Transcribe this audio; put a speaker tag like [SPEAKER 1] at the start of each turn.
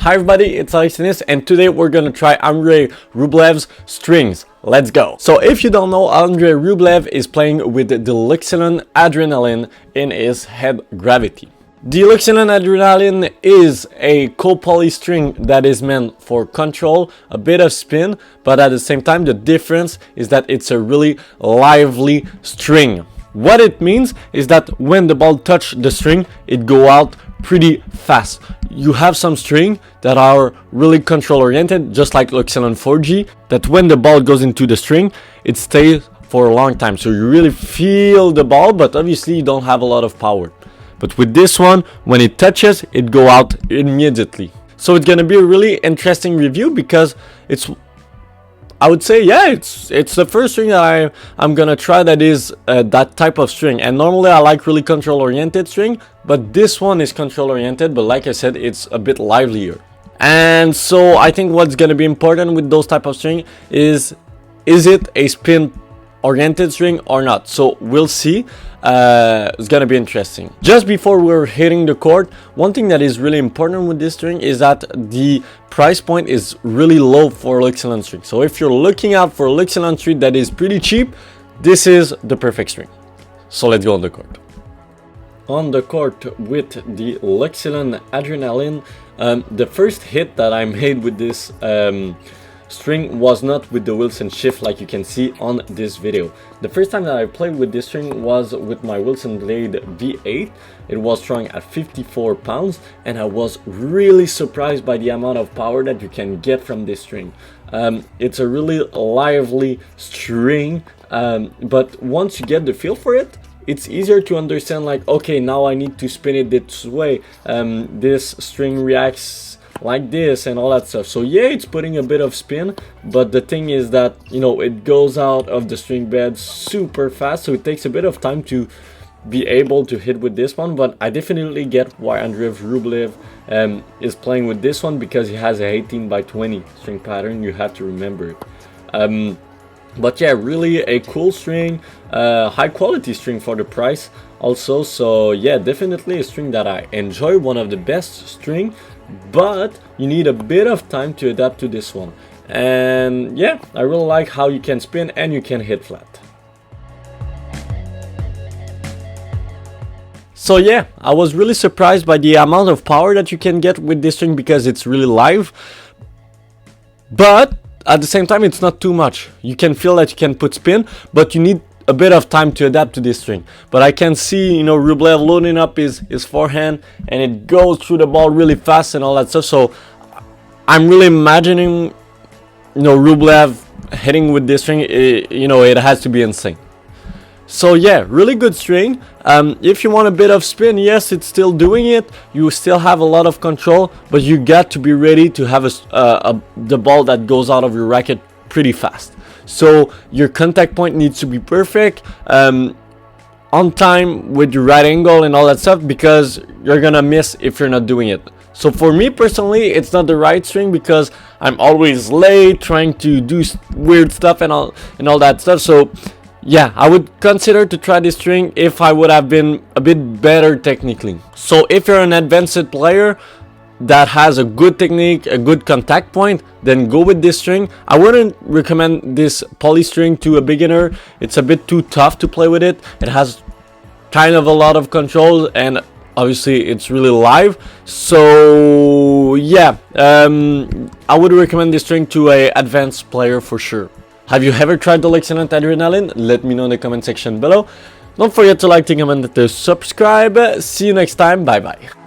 [SPEAKER 1] Hi everybody, it's Alex and today we're gonna try Andrei Rublev's strings. Let's go. So if you don't know, Andrei Rublev is playing with the Luxilon Adrenaline in his head gravity. The Luxilon Adrenaline is a copoly string that is meant for control, a bit of spin, but at the same time the difference is that it's a really lively string. What it means is that when the ball touches the string, it go out pretty fast. You have some string that are really control oriented, just like Luxilon 4G, that when the ball goes into the string, it stays for a long time. So you really feel the ball, but obviously you don't have a lot of power. But with this one, when it touches, it go out immediately. So it's gonna be a really interesting review because I would say, yeah, it's the first string that I'm gonna try that is that type of string. And normally I like really control oriented string, but this one is control oriented, but like I said, it's a bit livelier. And so I think what's gonna be important with those type of string is it a spin oriented string or not? So we'll see. It's gonna be interesting. Just before we're hitting the court, one thing that is really important with this string is that the price point is really low for Luxilon string. So if you're looking out for a Luxilon string that is pretty cheap, this is the perfect string. So let's go on the court. On the court with the Luxilon Adrenaline, the first hit that I made with this string was not with the Wilson shift like you can see on this video. The first time that I played with this string was with my Wilson Blade V8. It was strung at 54 pounds and I was really surprised by the amount of power that you can get from this string. It's a really lively string, but once you get the feel for it, it's easier to understand, like, okay, now I need to spin it this way, this string reacts like this and all that stuff. So yeah, it's putting a bit of spin, but the thing is that, you know, it goes out of the string bed super fast, so it takes a bit of time to be able to hit with this one. But I definitely get why Andrei Rublev is playing with this one, because he has a 18/20 string pattern. You have to remember it. But yeah, really a cool string, high quality string for the price also. So yeah, definitely a string that I enjoy, one of the best string, but you need a bit of time to adapt to this one. And yeah, I really like how you can spin and you can hit flat. So yeah, I was really surprised by the amount of power that you can get with this string, because it's really live, but at the same time it's not too much. You can feel that you can put spin, but you need a bit of time to adapt to this string. But I can see, you know, Rublev loading up his forehand and it goes through the ball really fast and all that stuff. So I'm really imagining, you know, Rublev hitting with this string. You know, it has to be insane. So yeah, really good string. If you want a bit of spin, yes, it's still doing it. You still have a lot of control, but you got to be ready to have the ball that goes out of your racket pretty fast. So your contact point needs to be perfect, on time, with your right angle and all that stuff, because you're gonna miss if you're not doing it. So for me personally, it's not the right string, because I'm always late trying to do weird stuff and all that stuff. So yeah, I would consider to try this string if I would have been a bit better technically. So if you're an advanced player that has a good technique, a good contact point, then go with this string. I wouldn't recommend this poly string to a beginner. It's a bit too tough to play with it. It has kind of a lot of control, and obviously it's really live. So yeah, I would recommend this string to a advanced player for sure. Have you ever tried the Luxilon Adrenaline? Let me know in the comment section below. Don't forget to like, comment, and subscribe. See you next time. Bye bye.